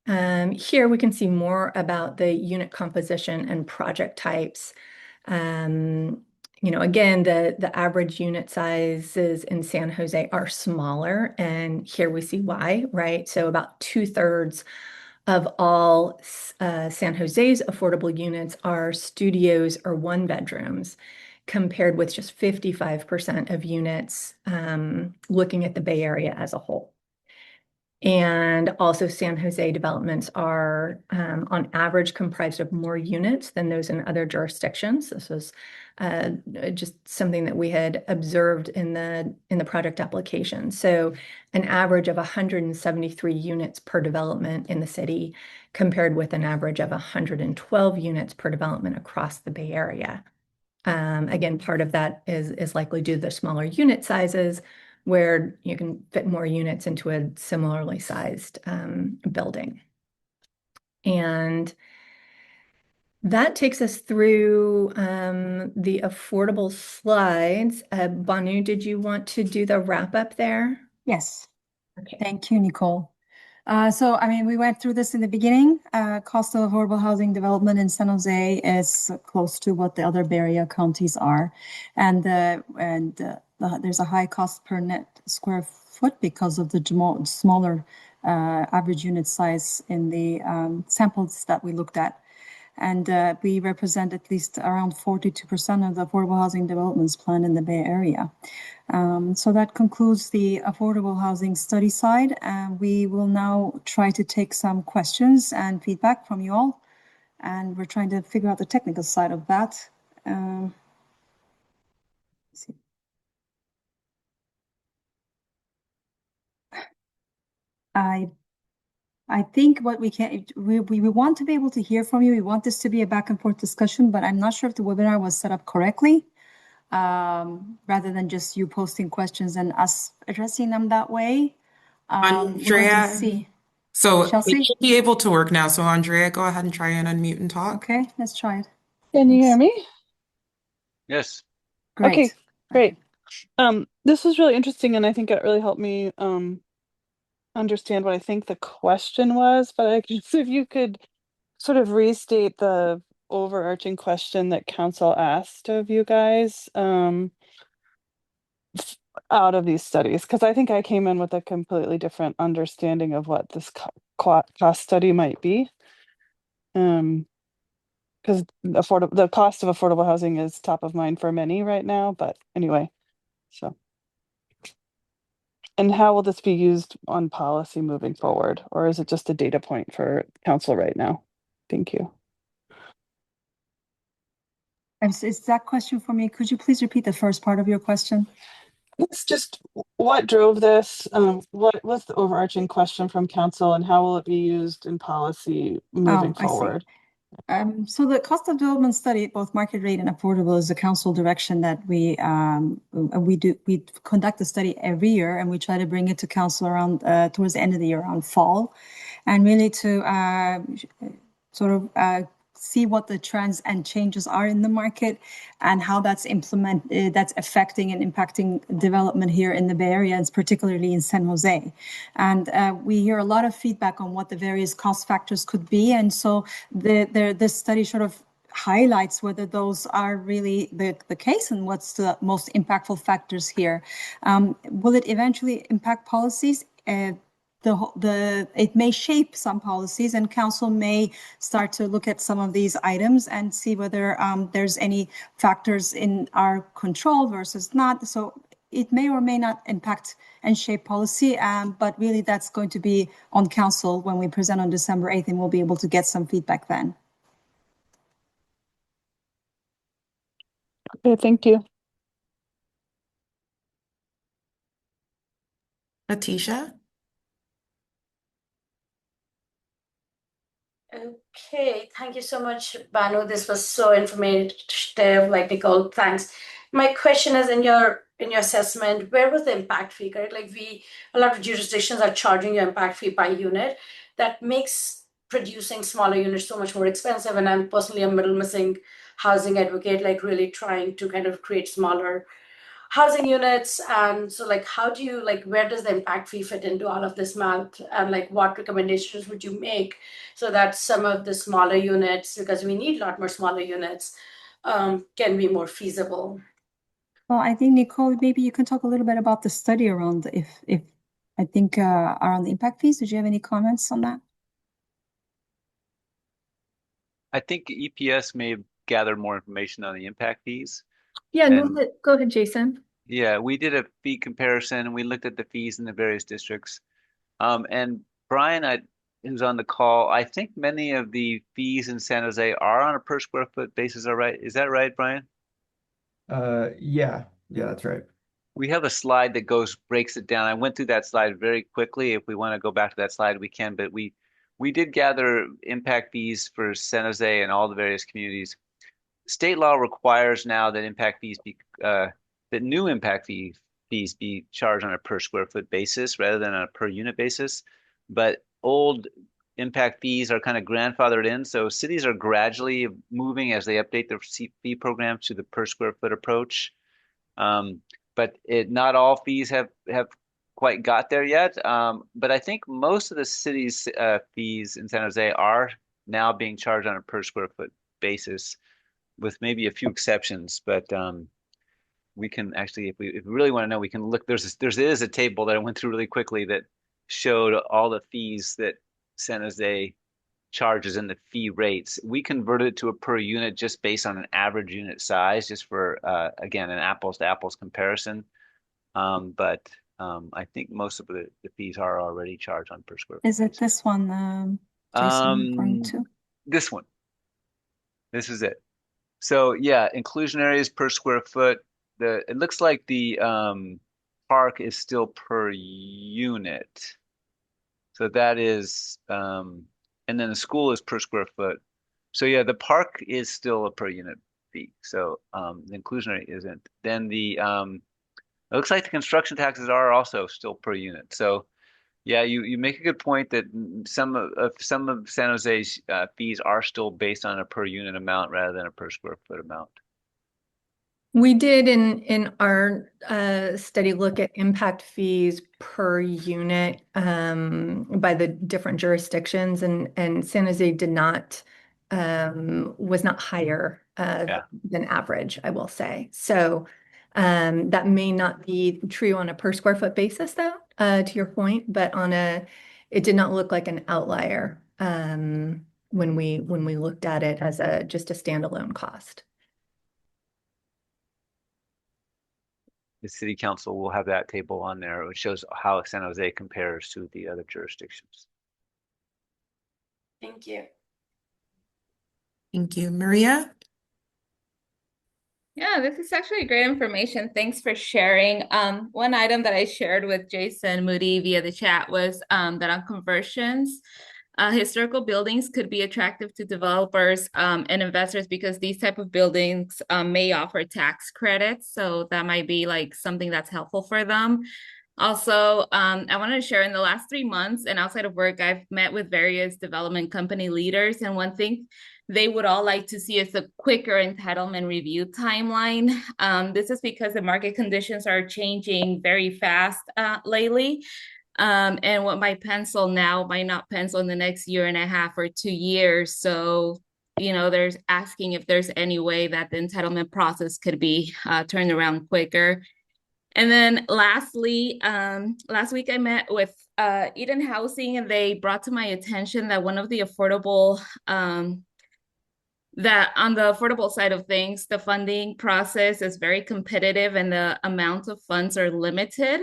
Here we can see more about the unit composition and project types. Again, the average unit sizes in San Jose are smaller, and here we see why, right? So about 2/3 of all San Jose's affordable units are studios or one bedrooms, compared with just 55% of units looking at the Bay Area as a whole. And also San Jose developments are on average comprised of more units than those in other jurisdictions. This was just something that we had observed in the project application. So an average of 173 units per development in the city, compared with an average of 112 units per development across the Bay Area. Again, part of that is likely due to the smaller unit sizes, where you can fit more units into a similarly sized building. And that takes us through the affordable slides. Banu, did you want to do the wrap up there? Yes. Okay. Thank you, Nicole. So, I mean, we went through this in the beginning. Cost of affordable housing development in San Jose is close to what the other Bay Area counties are, and there's a high cost per net square foot because of the smaller average unit size in the samples that we looked at. And we represent at least around 42% of the affordable housing developments planned in the Bay Area. So that concludes the affordable housing study side. We will now try to take some questions and feedback from you all. And we're trying to figure out the technical side of that. Let's see. I think what we want to be able to hear from you. We want this to be a back and forth discussion, but I'm not sure if the webinar was set up correctly. Rather than just you posting questions and us addressing them that way. We're going to Andrea, see. so it Chelsea? should be able to work now. So Andrea, go ahead and try and unmute and talk. Okay, let's try it. Can you hear Thanks. me? Yes. Okay, Great. great. This was really interesting, and I think it really helped me understand what I think the question was. But I guess if you could sort of restate the overarching question that council asked of you guys out of these studies, because I think I came in with a completely different understanding of what this cost study might be. Because the cost of affordable housing is top of mind for many right now. But anyway, so. And how will this be used on policy moving forward? Or is it just a data point for council right now? Thank you. Is that question for me? Could you please repeat the first part of your question? It's just what drove this? What was the overarching question from council, and how will it be used in policy moving I see. forward? So the cost of development study, both market rate and affordable, is the council direction that we do. We conduct the study every year, and we try to bring it to council around towards the end of the year, around fall, and really to sort of see what the trends and changes are in the market and how that's that's affecting and impacting development here in the Bay Area, and particularly in San Jose. And we hear a lot of feedback on what the various cost factors could be. And so this study sort of highlights whether those are really the case and what's the most impactful factors here. Will it eventually impact policies? It may shape some policies, and council may start to look at some of these items and see whether there's any factors in our control versus not. So it may or may not impact and shape policy, but really that's going to be on council when we present on December 8th, and we'll be able to get some feedback then. Okay, thank you. Letitia? Okay, thank you so much, Banu. This was so informative, like Nicole, thanks. My question is in your assessment, where was the impact fee, correct? Like a lot of jurisdictions are charging your impact fee by unit. That makes producing smaller units so much more expensive. And I'm personally a middle missing housing advocate, like really trying to kind of create smaller housing units. And so like how do you like where does the impact fee fit into all of this math, and like what recommendations would you make so that some of the smaller units, because we need a lot more smaller units, can be more feasible? Well, I think Nicole, maybe you can talk a little bit about the study around if I think around the impact fees. Did you have any comments on that? I think EPS may gather more information on the impact fees. Yeah, And go ahead, Jason. yeah, we did a fee comparison and we looked at the fees in the various districts. And Brian, who's on the call, I think many of the fees in San Jose are on a per square foot basis, all right? Is that right, Brian? Yeah, that's right. We have a slide that breaks it down. I went through that slide very quickly. If we want to go back to that slide, we can, but we did gather impact fees for San Jose and all the various communities. State law requires now that that new fees be charged on a per square foot basis rather than on a per unit basis. But old impact fees are kind of grandfathered in, so cities are gradually moving as they update their fee programs to the per square foot approach. But not all fees have quite got there yet. But I think most of the city's fees in San Jose are now being charged on a per square foot basis, with maybe a few exceptions. But we can actually, if we really want to know, we can look. There is a table that I went through really quickly that showed all the fees that San Jose charges and the fee rates. We converted it to a per unit just based on an average unit size, just for again an apples to apples comparison. But I think most of the fees are already charged on per square foot Is it basis. this one, Jason, referring Um, to? this one, this is it. So yeah, inclusion areas per square foot. It looks like the park is still per unit. So that is and then the school is per square foot. So yeah, the park is still a per unit fee. So the inclusionary isn't. Then it looks like the construction taxes are also still per unit. So yeah, you make a good point that some of San Jose's fees are still based on a per unit amount rather than a per square foot amount. We did in our study look at impact fees per unit by the different jurisdictions, and San Jose did not was not higher Yeah. than average, I will say. So that may not be true on a per square foot basis, though, to your point, but it did not look like an outlier when we looked at it as just a standalone cost. The city council will have that table on there, which shows how San Jose compares to the other jurisdictions. Thank you. Thank you. Maria? Yeah, this is actually great information. Thanks for sharing. One item that I shared with Jason Moody via the chat was that on conversions, historical buildings could be attractive to developers and investors because these type of buildings may offer tax credits. So that might be like something that's helpful for them. Also, I wanted to share in the last 3 months and outside of work, I've met with various development company leaders. And one thing they would all like to see is a quicker entitlement review timeline. This is because the market conditions are changing very fast lately. And what might pencil now might not pencil in the next year and a half or 2 years. So, there's asking if there's any way that the entitlement process could be turned around quicker. And then lastly, last week I met with Eden Housing, and they brought to my attention that that on the affordable side of things, the funding process is very competitive and the amount of funds are limited.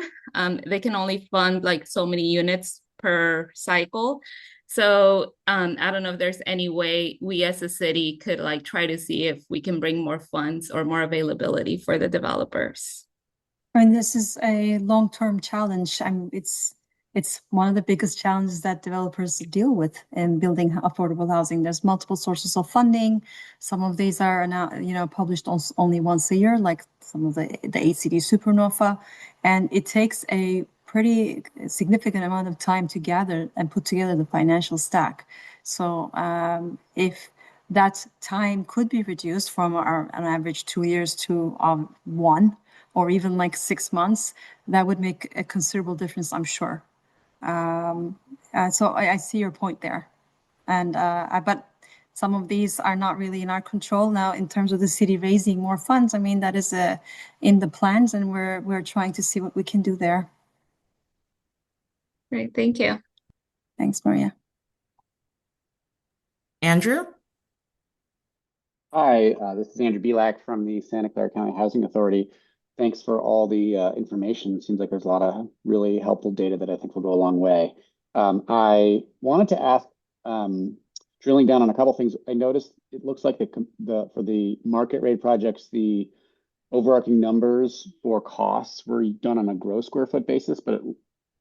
They can only fund like so many units per cycle. So I don't know if there's any way we as a city could like try to see if we can bring more funds or more availability for the developers. And this is a long-term challenge. It's one of the biggest challenges that developers deal with in building affordable housing. There's multiple sources of funding. Some of these are now, published only once a year, like some of the ACD Supernova, and it takes a pretty significant amount of time to gather and put together the financial stack. So if that time could be reduced from an average 2 years to 1, or even like 6 months, that would make a considerable difference, I'm sure. So I see your point there. But some of these are not really in our control now in terms of the city raising more funds. I mean, that is in the plans, and we're trying to see what we can do there. Great, thank you. Thanks, Maria. Andrew? Hi, this is Andrew Belak from the Santa Clara County Housing Authority. Thanks for all the information. Seems like there's a lot of really helpful data that I think will go a long way. I wanted to ask, drilling down on a couple things. I noticed it looks like for the market rate projects, the overarching numbers for costs were done on a gross square foot basis, but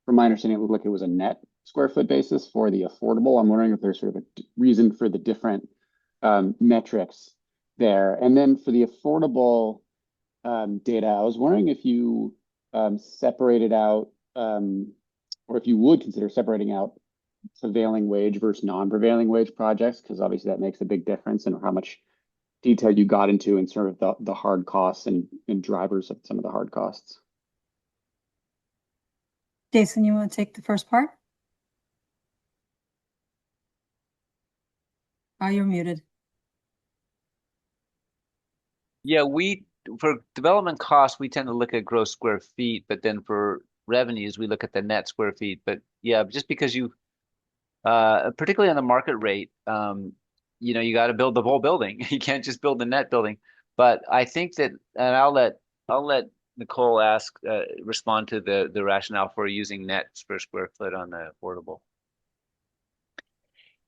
from my understanding, it looked like it was a net square foot basis for the affordable. I'm wondering if there's sort of a reason for the different metrics there. And then for the affordable data, I was wondering if you separated out, or if you would consider separating out prevailing wage versus non-prevailing wage projects, because obviously that makes a big difference in how much detail you got into and sort of the hard costs and drivers of some of the hard costs. Jason, you want to take the first part? Oh, you're muted. Yeah, for development costs, we tend to look at gross square feet, but then for revenues, we look at the net square feet. But yeah, just because particularly on the market rate, you got to build the whole building. You can't just build the net building. But I think that, and I'll let Nicole respond to the rationale for using net per square foot on the affordable.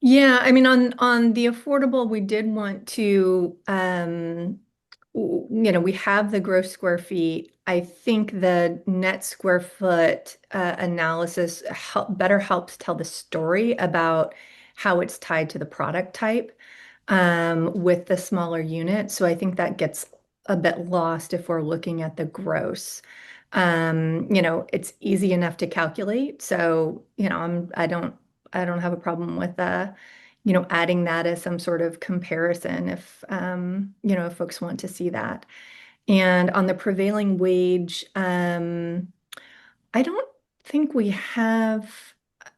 Yeah, I mean, on the affordable, we did want to, we have the gross square feet. I think the net square foot analysis better helps tell the story about how it's tied to the product type with the smaller unit. So I think that gets a bit lost if we're looking at the gross. It's easy enough to calculate. So, I don't have a problem with adding that as some sort of comparison if folks want to see that. And on the prevailing wage, I don't think we have,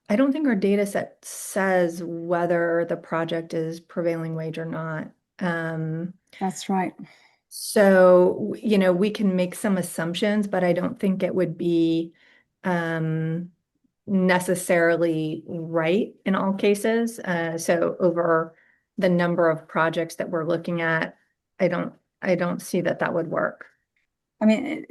I don't think our data set says whether the project is prevailing wage or not. That's right. So, we can make some assumptions, but I don't think it would be necessarily right in all cases. So over the number of projects that we're looking at, I don't see that would work. I mean,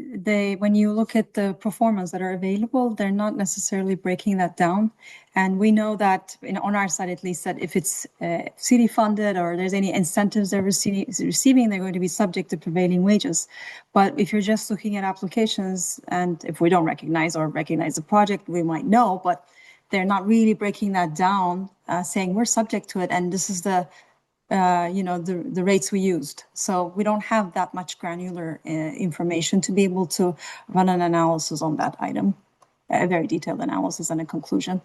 when you look at the performance that are available, they're not necessarily breaking that down. And we know that on our side, at least, that if it's city funded or there's any incentives they're receiving, they're going to be subject to prevailing wages. But if you're just looking at applications, and if we don't recognize the project, we might know, but they're not really breaking that down, saying we're subject to it, and this is the rates we used. So we don't have that much granular information to be able to run an analysis on that item, a very detailed analysis and a conclusion.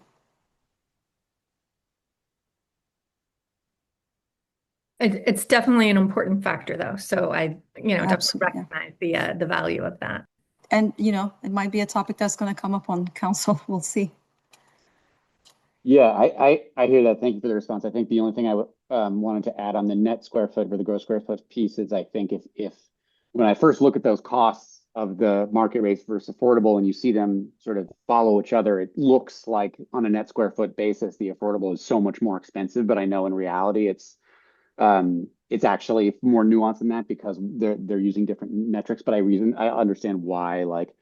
It's definitely an important factor, though. So I, definitely Absolutely, recognize the value of that. And, it might be a topic that's going to come up on council. We'll see. Yeah, I hear that. Thank you for the response. I think the only thing I wanted to add on the net square foot or the gross square foot piece is I think if when I first look at those costs of the market rates versus affordable and you see them sort of follow each other, it looks like on a net square foot basis, the affordable is so much more expensive. But I know in reality it's actually more nuanced than that because they're using different metrics. But I understand why like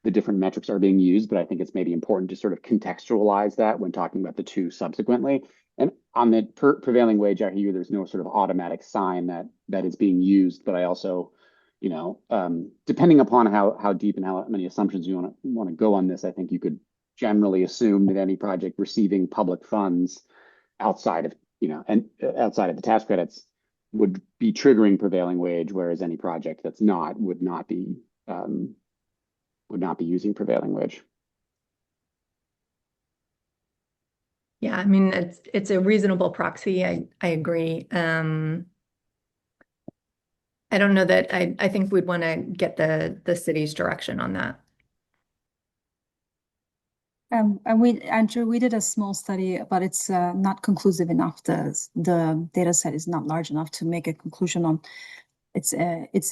the different metrics are being used, but I think it's maybe important to sort of contextualize that when talking about the two subsequently. And on the prevailing wage, I hear there's no sort of automatic sign that is being used, but I also, depending upon how deep and how many assumptions you want to go on this, I think you could generally assume that any project receiving public funds outside of, outside of the tax credits would be triggering prevailing wage, whereas any project that's not would not be using prevailing wage. Yeah, I mean, it's a reasonable proxy. I agree. I don't know that I think we'd want to get the city's direction on that. And Andrew, we did a small study, but it's not conclusive enough. The data set is not large enough to make a conclusion on its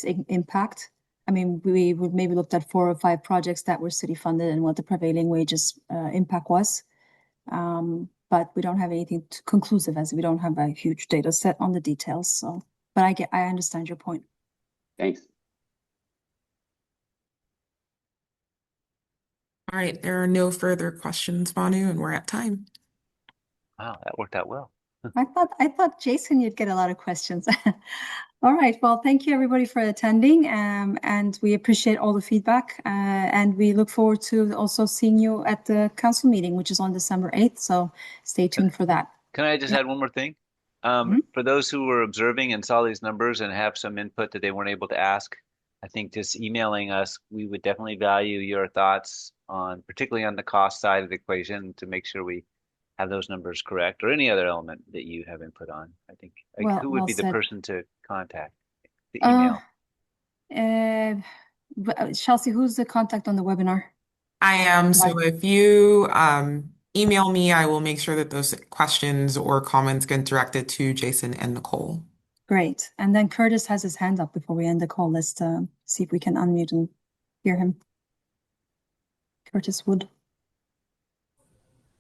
impact. I mean, we would maybe looked at 4 or 5 projects that were city funded and what the prevailing wages impact was. But we don't have anything conclusive as we don't have a huge data set on the details. So, but I understand your point. Thanks. All right, there are no further questions, Banu, and we're at time. Wow, that worked out well. I thought Jason, you'd get a lot of questions. All right. Well, thank you everybody for attending, and we appreciate all the feedback. And we look forward to also seeing you at the council meeting, which is on December 8th. So stay tuned for that. Can I just add one more thing? For those who were observing and saw these numbers and have some input that they weren't able to ask, I think just emailing us, we would definitely value your thoughts on, particularly on the cost side of the equation, to make sure we have those numbers correct, or any other element that you have input on. I think, like, who would be the person to contact? The email. Chelsea, who's the contact on the webinar? I am. Right. So if you email me, I will make sure that those questions or comments get directed to Jason and Nicole. Great. And then Curtis has his hand up before we end the call. Let's see if we can unmute and hear him. Curtis Wood.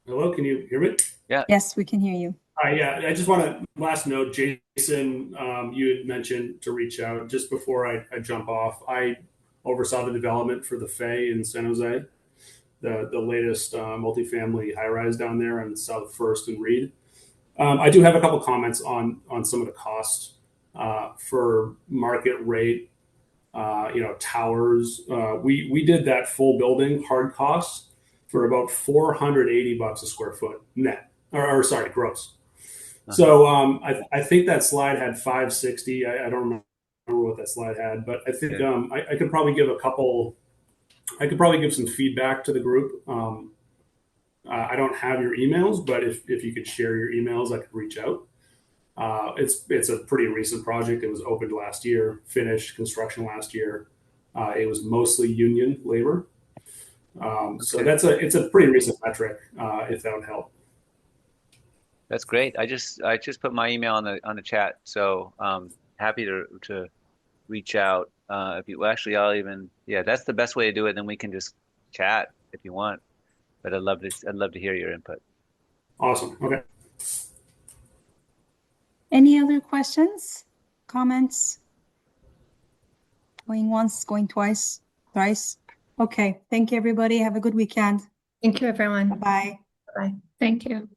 Hello, can you hear me? Yeah. Yes, we can hear you. Yeah, I just want to last note, Jason, you had mentioned to reach out just before I jump off. I oversaw the development for the Fay in San Jose, the latest multifamily high rise down there on South First and Reed. I do have a couple comments on some of the costs for market rate. Towers. We did that full building hard costs for about $480 a square foot net, or sorry, gross. So I think that slide had 560. I don't remember what that slide had, but I think I could probably give a couple. I could probably give some feedback to the group. I don't have your emails, but if you could share your emails, I could reach out. It's a pretty recent project. It was opened last year, finished construction last year. It was mostly union labor. So it's a pretty recent metric, if that would help. That's great. I just put my email on the chat, so happy to reach out. If you actually, that's the best way to do it. Then we can just chat if you want. But I'd love to hear your input. Awesome. Okay. Any other questions, comments? Going once, going twice, thrice. Okay. Thank you, everybody. Have a good weekend. Thank you, everyone. Bye-bye. Bye. Thank you.